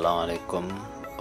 Assalamualaikum.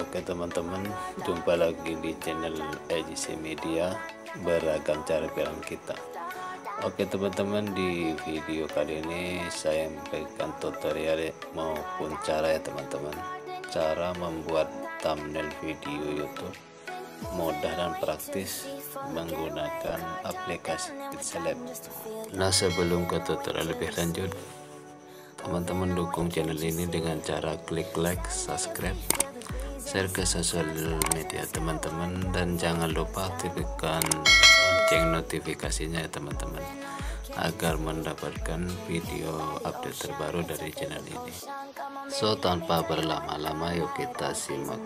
Oke teman-teman, jumpa lagi di channel EJC Media, beragam cara pilihan kita. Oke teman-teman, di video kali ini saya memberikan tutorial maupun cara ya teman-teman, cara membuat thumbnail video YouTube mudah dan praktis menggunakan aplikasi Sebelum. Nah, sebelum ke tutorial lebih lanjut, teman-teman dukung channel ini dengan cara klik like, subscribe, share ke sosial media teman-teman, dan jangan lupa aktifkan lonceng notifikasinya ya teman-teman, agar mendapatkan video update terbaru dari channel ini. So, tanpa berlama-lama, yuk kita simak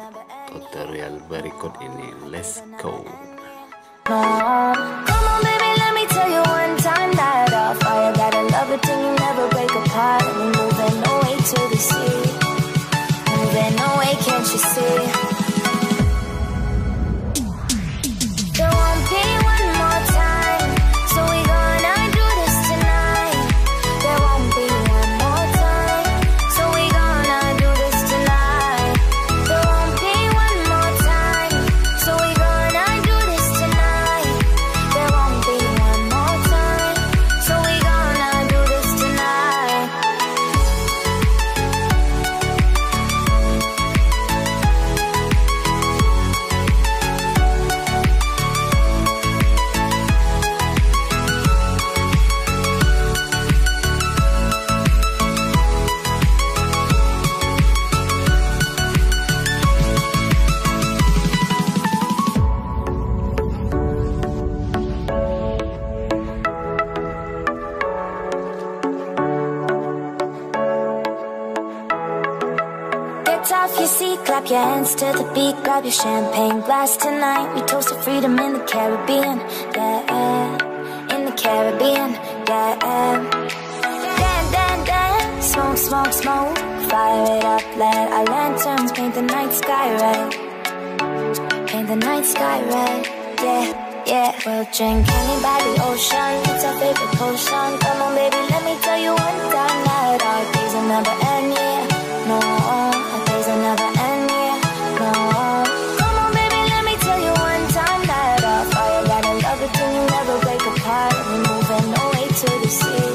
tutorial berikut ini. Let's go. Come on baby, let me tell you one time that I gotta love it till you never break apart. And we moving away to the sea, moving away, can't you see? There won't be one more time, so we gonna do this tonight. There won't be one more time, so we gonna do this tonight. There won't be one more time, so we gonna do this tonight. There won't be one more time, so we gonna do this tonight. Off your seat, clap your hands to the beat, grab your champagne glass tonight. We toast to freedom in the Caribbean, yeah, in the Caribbean, yeah. Dan, dan, dan, smoke, smoke, smoke, fire it up, let our lanterns paint the night sky red, paint the night sky red, yeah, yeah. We'll drink honey by the ocean, it's our favorite potion. Come on baby, let me tell you one time that our days will never end, yeah, no. Never end, yeah, no. Come on baby, let me tell you one time that I gotta love it till you never break apart. And we're moving away to the sea,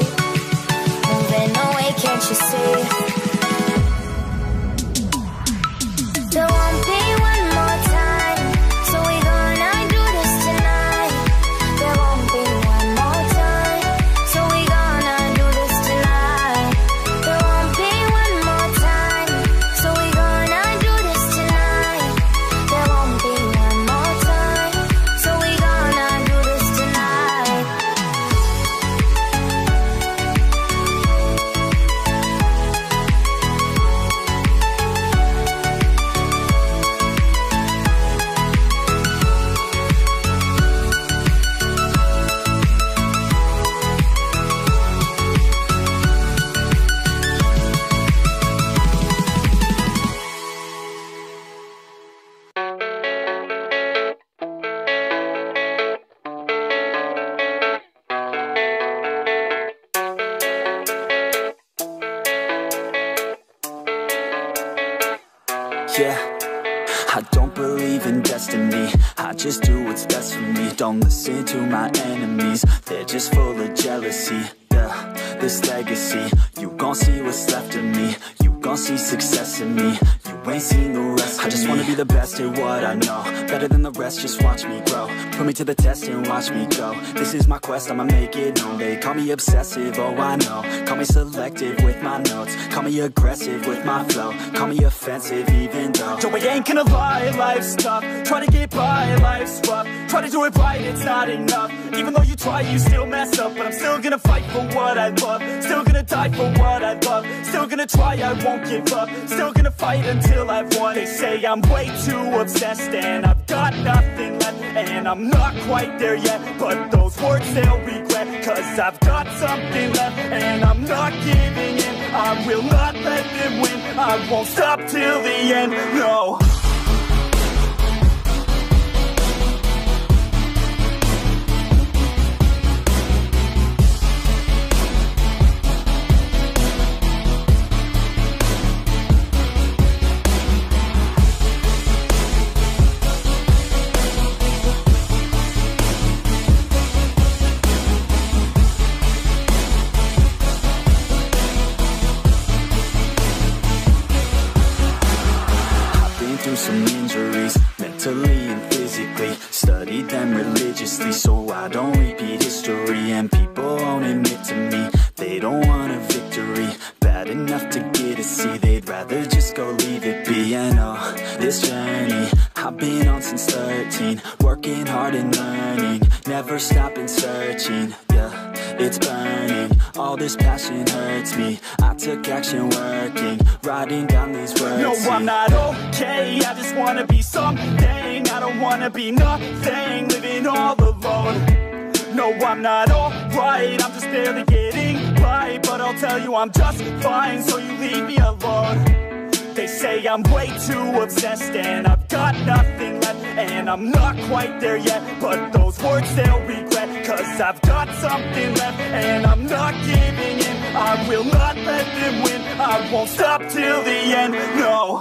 moving away, can't you see? There won't be one more time, so we gonna do this tonight. There won't be one more time, so we gonna do this tonight. There won't be one more time, so we gonna do this tonight. There won't be one more time, so we gonna do this tonight. Yeah, I don't believe in destiny, I just do what's best for me. Don't listen to my enemies, they're just full of jealousy. Yeah, this legacy, you gon' see what's left of me. You gon' see success in me, you ain't seen the rest of me. I just wanna be the best at what I know, better than the rest, just watch me grow. Put me to the test and watch me go. This is my quest, I'ma make it known. They call me obsessive, oh I know. Call me selective with my notes, call me aggressive with my flow, call me offensive even though Joe, I ain't gonna lie, life's tough. Try to get by, life's rough. Try to do it right, it's not enough. Even though you try, you still mess up. But I'm still gonna fight for what I love, still gonna die for what I love, still gonna try, I won't give up, still gonna fight until I've won. They say I'm way too obsessed and I've got nothing left, and I'm not quite there yet, but those words they'll regret, cause I've got something left and I'm not giving in. I will not let them win, I won't stop till the end, no. story, and people won't admit to me they don't want a victory bad enough to get a C. They'd rather just go leave it be. I know this journey I've been on since 13, working hard and learning, never stopping searching. Yeah, it's burning, all this passion hurts me. I took action working, writing down these words. No, I'm not okay, I just wanna be something. I don't wanna be nothing, living all alone. No, I'm not alright, I'm just barely getting by. But I'll tell you I'm just fine, so you leave me alone. They say I'm way too obsessed and I've got nothing left, and I'm not quite there yet, but those words they'll regret, cause I've got something left and I'm not giving in. I will not let them win, I won't stop till the end, no.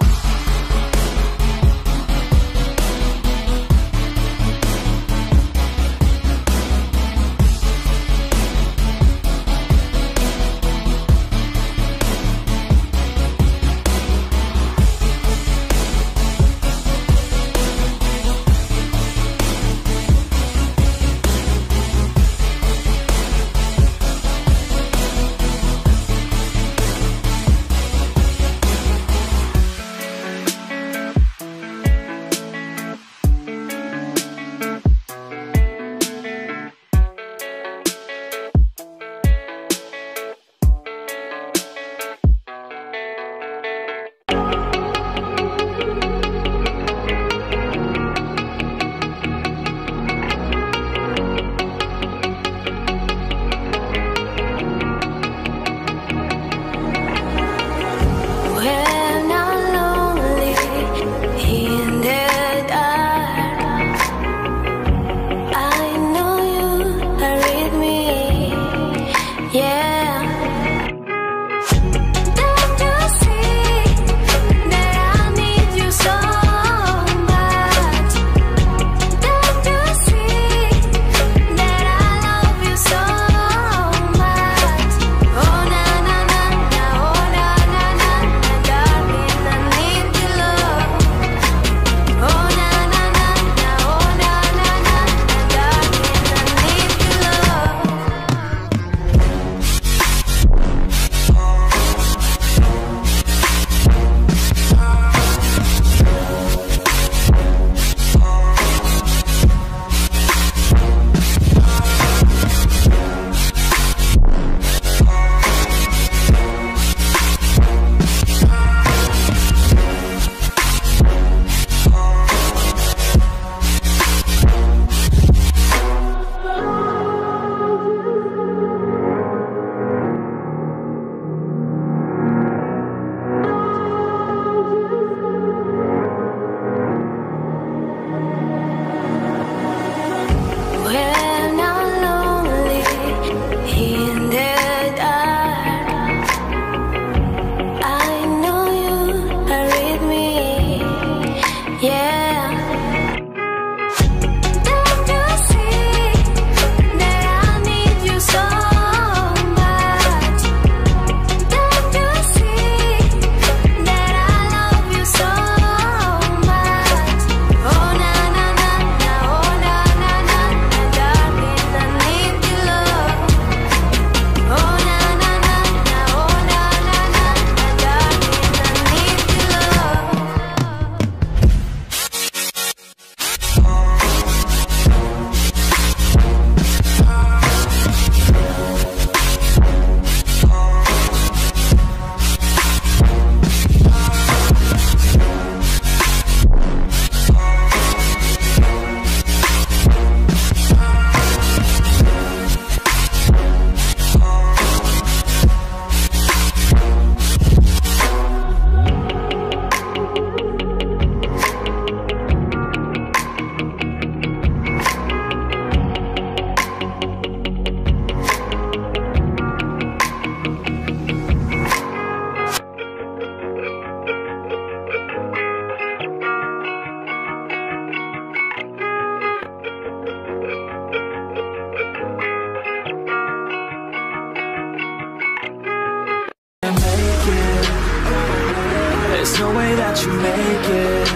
There's no way that you make it,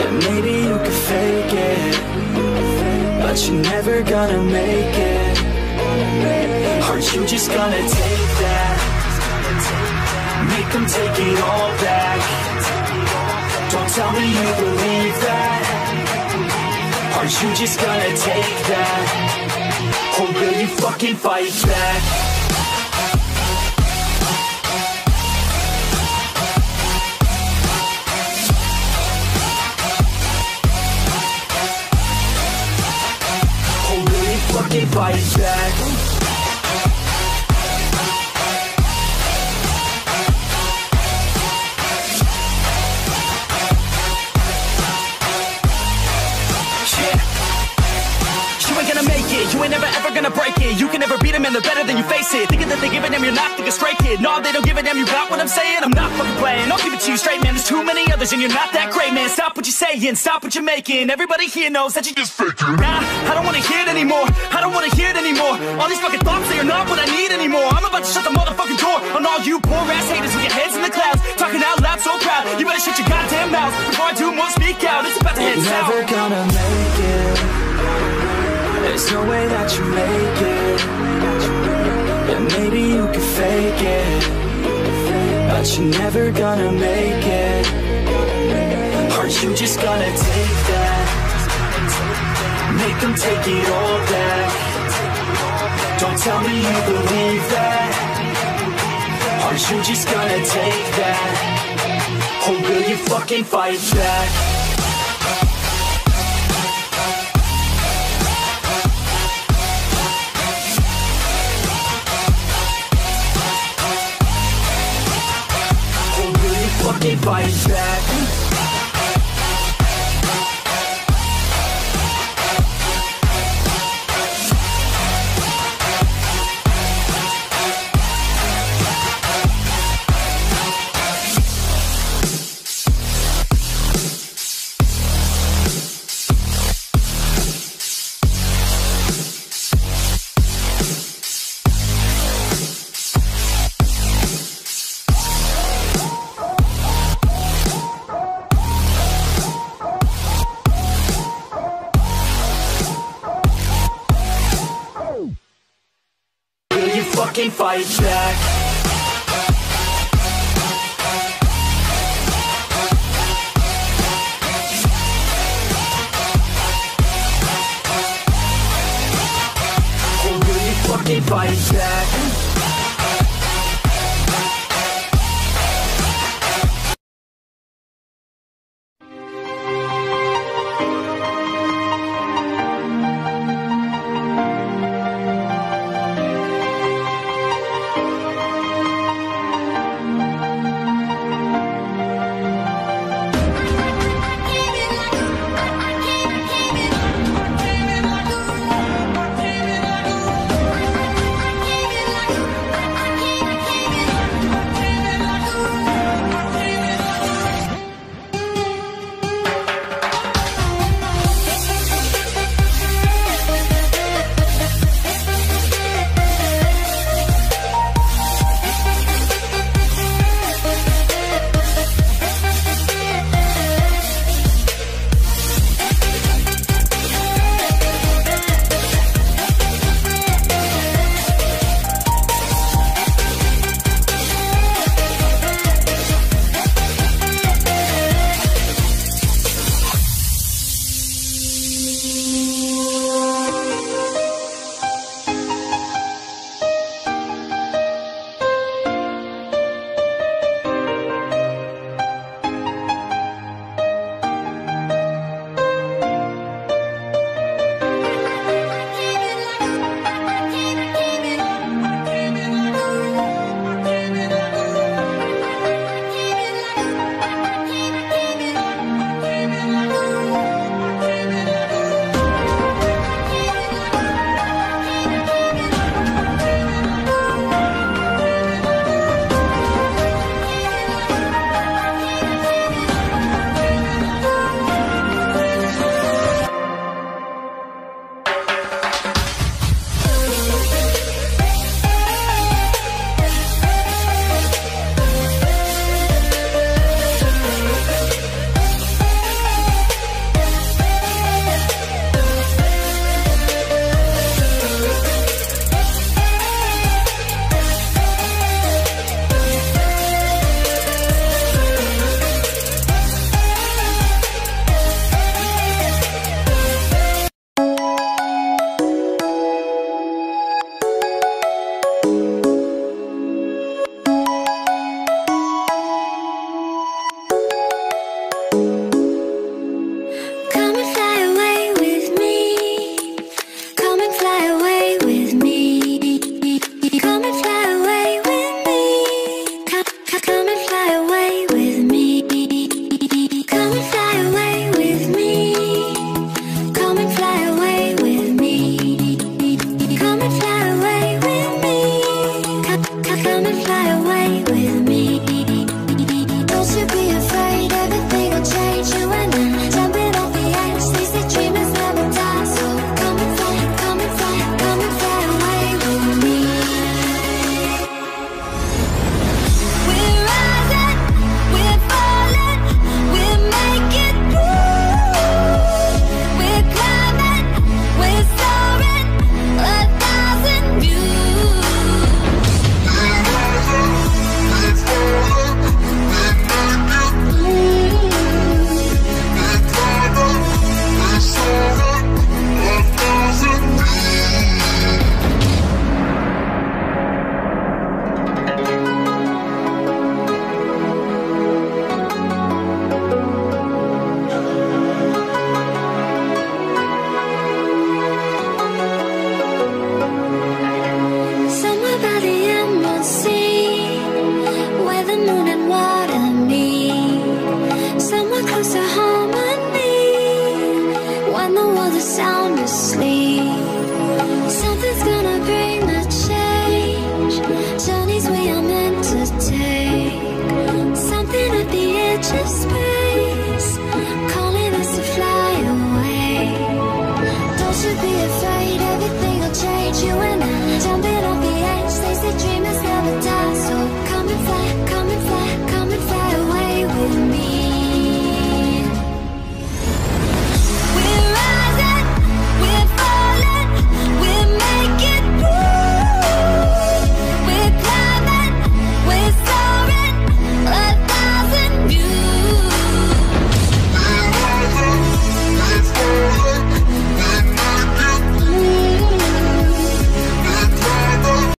and maybe you could fake it, but you're never gonna make it. Are you just gonna take that? Make them take it all back. Don't tell me you believe that. Are you just gonna take that? Or will you fucking fight back? Or will you fucking fight back? You ain't never ever gonna break it. You can never beat them and they're better than you face it. Thinking that they give a damn, you're not thinking straight, kid. No, they don't give a damn, you got what I'm saying? I'm not fucking playing, I'll give it to you straight, man. There's too many others and you're not that great, man. Stop what you're saying, stop what you're making. Everybody here knows that you just faking. Nah, I don't wanna hear it anymore. I don't wanna hear it anymore. All these fucking thoughts, they are not what I need anymore. I'm about to shut the motherfucking door on all you poor ass haters with your heads in the clouds, talking out loud so proud. You better shut your goddamn mouth before I do more speak out. It's about to head south. Never gonna make it. There's no way that you make it. And maybe you can fake it, but you're never gonna make it. Are you just gonna take that? Make them take it all back. Don't tell me you believe that. Are you just gonna take that? Or will you fucking fight back? Fucking fight back. Fucking fight back. Or will you fucking fight back?